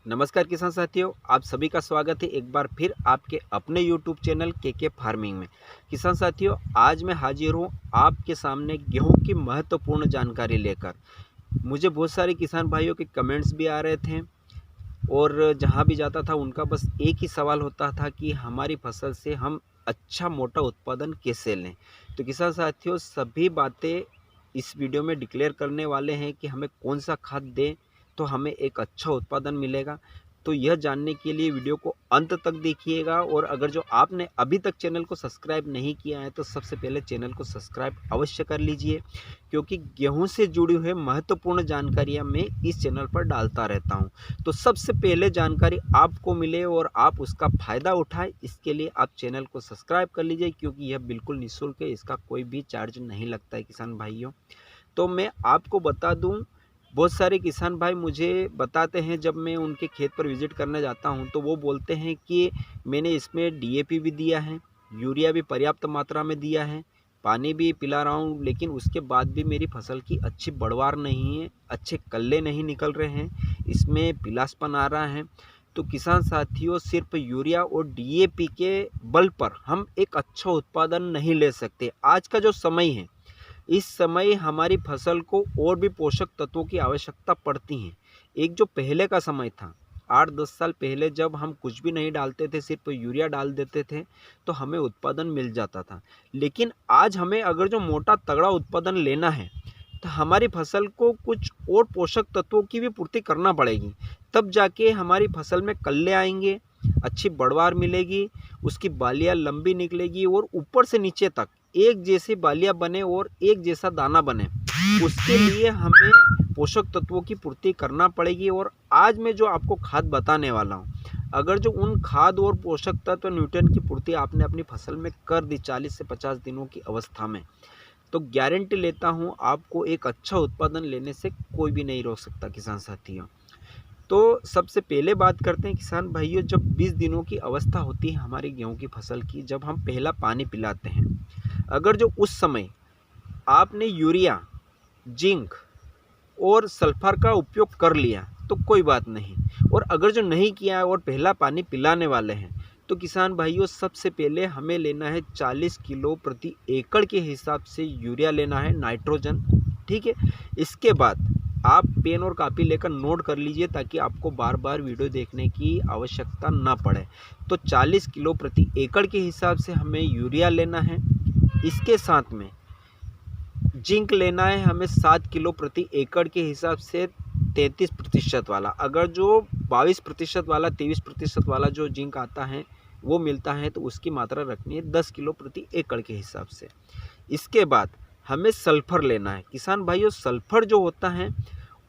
नमस्कार किसान साथियों, आप सभी का स्वागत है एक बार फिर आपके अपने YouTube चैनल के फार्मिंग में। किसान साथियों, आज मैं हाजिर हूँ आपके सामने गेहूं की महत्वपूर्ण जानकारी लेकर। मुझे बहुत सारे किसान भाइयों के कमेंट्स भी आ रहे थे और जहाँ भी जाता था उनका बस एक ही सवाल होता था कि हमारी फसल से हम अच्छा मोटा उत्पादन कैसे लें। तो किसान साथियों, सभी बातें इस वीडियो में डिक्लेयर करने वाले हैं कि हमें कौन सा खाद दें तो हमें एक अच्छा उत्पादन मिलेगा। तो यह जानने के लिए वीडियो को अंत तक देखिएगा, और अगर जो आपने अभी तक चैनल को सब्सक्राइब नहीं किया है तो सबसे पहले चैनल को सब्सक्राइब अवश्य कर लीजिए, क्योंकि गेहूं से जुड़ी हुई महत्वपूर्ण जानकारियां मैं इस चैनल पर डालता रहता हूं। तो सबसे पहले जानकारी आपको मिले और आप उसका फ़ायदा उठाएं, इसके लिए आप चैनल को सब्सक्राइब कर लीजिए, क्योंकि यह बिल्कुल निःशुल्क है, इसका कोई भी चार्ज नहीं लगता है किसान भाइयों। तो मैं आपको बता दूं, बहुत सारे किसान भाई मुझे बताते हैं, जब मैं उनके खेत पर विज़िट करने जाता हूं तो वो बोलते हैं कि मैंने इसमें डीएपी भी दिया है, यूरिया भी पर्याप्त मात्रा में दिया है, पानी भी पिला रहा हूं, लेकिन उसके बाद भी मेरी फसल की अच्छी बढ़वार नहीं है, अच्छे कल्ले नहीं निकल रहे हैं, इसमें पीलासपन आ रहा है। तो किसान साथियों, सिर्फ यूरिया और डीएपी के बल पर हम एक अच्छा उत्पादन नहीं ले सकते। आज का जो समय है, इस समय हमारी फसल को और भी पोषक तत्वों की आवश्यकता पड़ती है। एक जो पहले का समय था, 8-10 साल पहले, जब हम कुछ भी नहीं डालते थे, सिर्फ यूरिया डाल देते थे तो हमें उत्पादन मिल जाता था। लेकिन आज हमें अगर जो मोटा तगड़ा उत्पादन लेना है तो हमारी फसल को कुछ और पोषक तत्वों की भी पूर्ति करना पड़ेगी, तब जाके हमारी फसल में कल्ले आएंगे, अच्छी बढ़वार मिलेगी, उसकी बालियाँ लंबी निकलेगी और ऊपर से नीचे तक एक जैसी बालियाँ बने और एक जैसा दाना बने। उसके लिए हमें पोषक तत्वों की पूर्ति करना पड़ेगी। और आज मैं जो आपको खाद बताने वाला हूँ, अगर जो उन खाद और पोषक तत्व न्यूट्रिएंट की पूर्ति आपने अपनी फसल में कर दी 40 से 50 दिनों की अवस्था में, तो गारंटी लेता हूँ आपको एक अच्छा उत्पादन लेने से कोई भी नहीं रोक सकता किसान साथियों। तो सबसे पहले बात करते हैं किसान भाइयों, जब 20 दिनों की अवस्था होती है हमारी गेहूं की फसल की, जब हम पहला पानी पिलाते हैं, अगर जो उस समय आपने यूरिया, जिंक और सल्फर का उपयोग कर लिया तो कोई बात नहीं, और अगर जो नहीं किया है और पहला पानी पिलाने वाले हैं, तो किसान भाइयों सबसे पहले हमें लेना है 40 किलो प्रति एकड़ के हिसाब से यूरिया लेना है, नाइट्रोजन। ठीक है, इसके बाद आप पेन और कापी लेकर नोट कर लीजिए, ताकि आपको बार बार वीडियो देखने की आवश्यकता ना पड़े। तो 40 किलो प्रति एकड़ के हिसाब से हमें यूरिया लेना है। इसके साथ में जिंक लेना है हमें 7 किलो प्रति एकड़ के हिसाब से, 33% वाला। अगर जो 22% वाला, 23% वाला जो जिंक आता है वो मिलता है, तो उसकी मात्रा रखनी है 10 किलो प्रति एकड़ के हिसाब से। इसके बाद हमें सल्फर लेना है किसान भाइयों। सल्फर जो होता है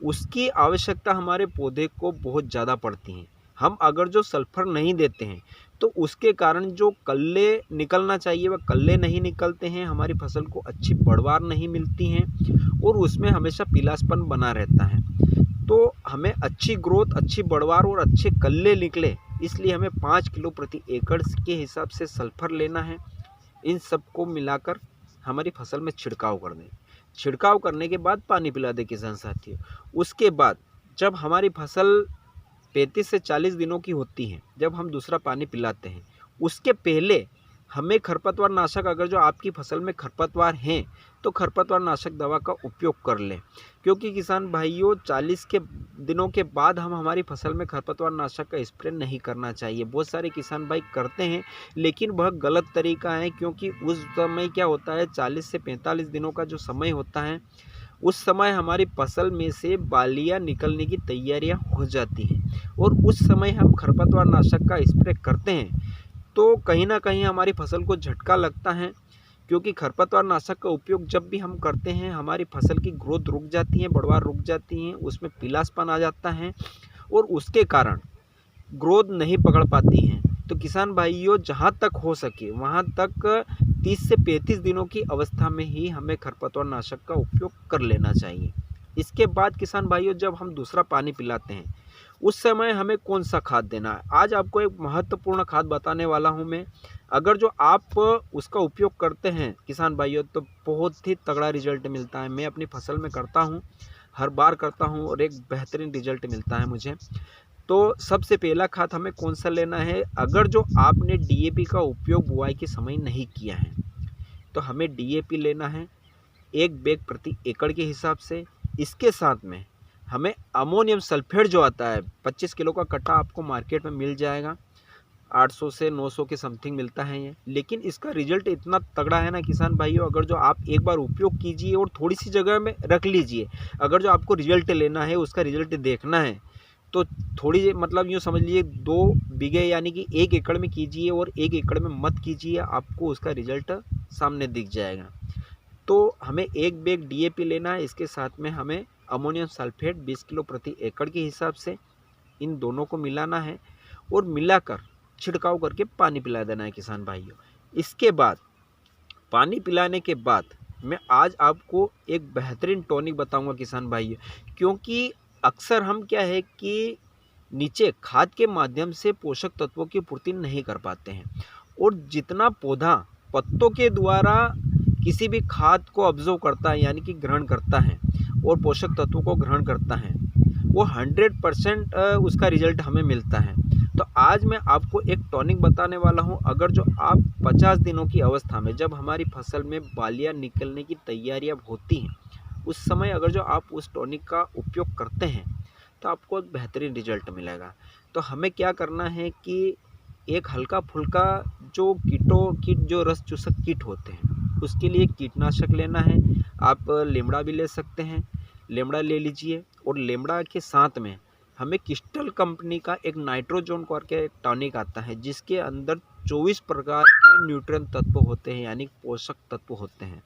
उसकी आवश्यकता हमारे पौधे को बहुत ज़्यादा पड़ती है। हम अगर जो सल्फर नहीं देते हैं तो उसके कारण जो कल्ले निकलना चाहिए वह कल्ले नहीं निकलते हैं, हमारी फसल को अच्छी बढ़वार नहीं मिलती हैं और उसमें हमेशा पीलासपन बना रहता है। तो हमें अच्छी ग्रोथ, अच्छी बढ़वार और अच्छे कल्ले निकले, इसलिए हमें 5 किलो प्रति एकड़ के हिसाब से सल्फर लेना है। इन सबको मिलाकर हमारी फसल में छिड़काव कर दें। छिड़काव करने के बाद पानी पिला दें किसान साथियों। उसके बाद जब हमारी फसल 35 से 40 दिनों की होती है, जब हम दूसरा पानी पिलाते हैं, उसके पहले हमें खरपतवार नाशक, अगर जो आपकी फसल में खरपतवार हैं तो खरपतवार नाशक दवा का उपयोग कर लें, क्योंकि किसान भाइयों 40 के दिनों के बाद हम हमारी फसल में खरपतवार नाशक का स्प्रे नहीं करना चाहिए। बहुत सारे किसान भाई करते हैं, लेकिन वह गलत तरीका है, क्योंकि उस समय क्या होता है, 40 से 45 दिनों का जो समय होता है, उस समय हमारी फसल में से बालियां निकलने की तैयारियां हो जाती हैं, और उस समय हम खरपतवार नाशक का स्प्रे करते हैं तो कहीं ना कहीं हमारी फसल को झटका लगता है, क्योंकि खरपतवार नाशक का उपयोग जब भी हम करते हैं हमारी फसल की ग्रोथ रुक जाती है, बढ़वार रुक जाती है, उसमें पीलासपन आ जाता है और उसके कारण ग्रोथ नहीं पकड़ पाती हैं। तो किसान भाइयों, जहाँ तक हो सके वहाँ तक 30 से 35 दिनों की अवस्था में ही हमें खरपतवार नाशक का उपयोग कर लेना चाहिए। इसके बाद किसान भाइयों, जब हम दूसरा पानी पिलाते हैं उस समय हमें कौन सा खाद देना है, आज आपको एक महत्वपूर्ण खाद बताने वाला हूं मैं। अगर जो आप उसका उपयोग करते हैं किसान भाइयों, तो बहुत ही तगड़ा रिजल्ट मिलता है। मैं अपनी फसल में करता हूं, हर बार करता हूं और एक बेहतरीन रिजल्ट मिलता है मुझे। तो सबसे पहला खाद हमें कौन सा लेना है, अगर जो आपने डीएपी का उपयोग बुआई के समय नहीं किया है तो हमें डीएपी लेना है 1 बैग प्रति एकड़ के हिसाब से। इसके साथ में हमें अमोनियम सल्फेट जो आता है 25 किलो का कट्टा आपको मार्केट में मिल जाएगा, 800 से 900 के समथिंग मिलता है ये। लेकिन इसका रिजल्ट इतना तगड़ा है ना किसान भाइयों, अगर जो आप एक बार उपयोग कीजिए और थोड़ी सी जगह में रख लीजिए, अगर जो आपको रिजल्ट लेना है, उसका रिजल्ट देखना है तो थोड़ी मतलब यूँ समझ लीजिए 2 बीघे यानी कि 1 एकड़ में कीजिए और 1 एकड़ में मत कीजिए, आपको उसका रिजल्ट सामने दिख जाएगा। तो हमें 1 बैग डीएपी लेना है, इसके साथ में हमें अमोनियम सल्फेट 20 किलो प्रति एकड़ के हिसाब से इन दोनों को मिलाना है और मिलाकर छिड़काव करके पानी पिला देना है किसान भाइयों। इसके बाद पानी पिलाने के बाद मैं आज आपको एक बेहतरीन टॉनिक बताऊंगा किसान भाइयों, क्योंकि अक्सर हम क्या है कि नीचे खाद के माध्यम से पोषक तत्वों की पूर्ति नहीं कर पाते हैं, और जितना पौधा पत्तों के द्वारा किसी भी खाद को ऑब्जर्व करता है यानी कि ग्रहण करता है और पोषक तत्वों को ग्रहण करता है, वो 100% उसका रिजल्ट हमें मिलता है। तो आज मैं आपको एक टॉनिक बताने वाला हूं, अगर जो आप 50 दिनों की अवस्था में जब हमारी फसल में बालियां निकलने की तैयारियां होती हैं, उस समय अगर जो आप उस टॉनिक का उपयोग करते हैं तो आपको एक बेहतरीन रिजल्ट मिलेगा। तो हमें क्या करना है कि एक हल्का फुल्का जो कीट जो रस चूसक कीट होते हैं उसके लिए कीटनाशक लेना है। आप लेमड़ा भी ले सकते हैं, लेमड़ा ले लीजिए, और लेमड़ा के साथ में हमें क्रिस्टल कंपनी का एक नाइट्रोजोन करके एक टॉनिक आता है, जिसके अंदर 24 प्रकार के न्यूट्रिएंट तत्व होते हैं यानी पोषक तत्व होते हैं,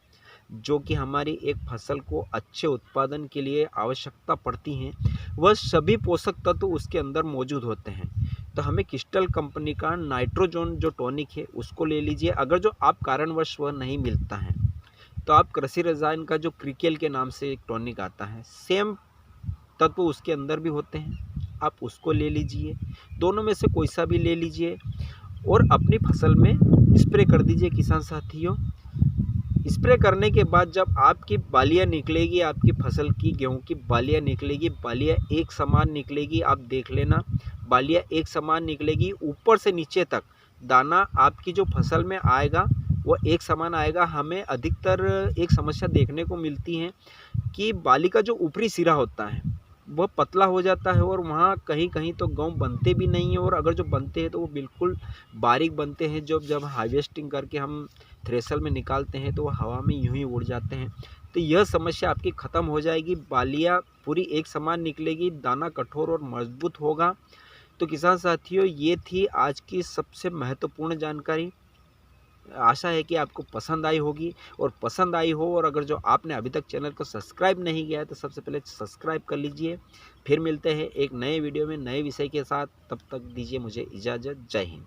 जो कि हमारी एक फसल को अच्छे उत्पादन के लिए आवश्यकता पड़ती हैं, वह सभी पोषक तत्व उसके अंदर मौजूद होते हैं। तो हमें क्रिस्टल कंपनी का नाइट्रोजोन जो टॉनिक है उसको ले लीजिए। अगर जो आप कारणवश वह नहीं मिलता है तो आप कृषि रसायन का जो क्रिकेल के नाम से एक टॉनिक आता है, सेम तत्व उसके अंदर भी होते हैं, आप उसको ले लीजिए। दोनों में से कोई सा भी ले लीजिए और अपनी फसल में स्प्रे कर दीजिए किसान साथियों। स्प्रे करने के बाद जब आपकी बालियाँ निकलेगी, आपकी फसल की गेहूं की बालियाँ निकलेगी, बालियाँ एक समान निकलेगी, आप देख लेना बालियाँ एक समान निकलेगी, ऊपर से नीचे तक दाना आपकी जो फसल में आएगा वो एक समान आएगा। हमें अधिकतर एक समस्या देखने को मिलती है कि बाली का जो ऊपरी सिरा होता है वह पतला हो जाता है और वहाँ कहीं कहीं तो गेहूं बनते भी नहीं हैं, और अगर जो बनते हैं तो वो बिल्कुल बारीक बनते हैं। जब हार्वेस्टिंग करके हम थ्रेशर में निकालते हैं तो वो हवा में यूं ही उड़ जाते हैं। तो यह समस्या आपकी ख़त्म हो जाएगी, बालियाँ पूरी एक समान निकलेगी, दाना कठोर और मजबूत होगा। तो किसान साथियों, ये थी आज की सबसे महत्वपूर्ण जानकारी। आशा है कि आपको पसंद आई होगी, और पसंद आई हो और अगर जो आपने अभी तक चैनल को सब्सक्राइब नहीं किया है तो सबसे पहले सब्सक्राइब कर लीजिए। फिर मिलते हैं एक नए वीडियो में नए विषय के साथ, तब तक दीजिए मुझे इजाज़त। जय हिंद।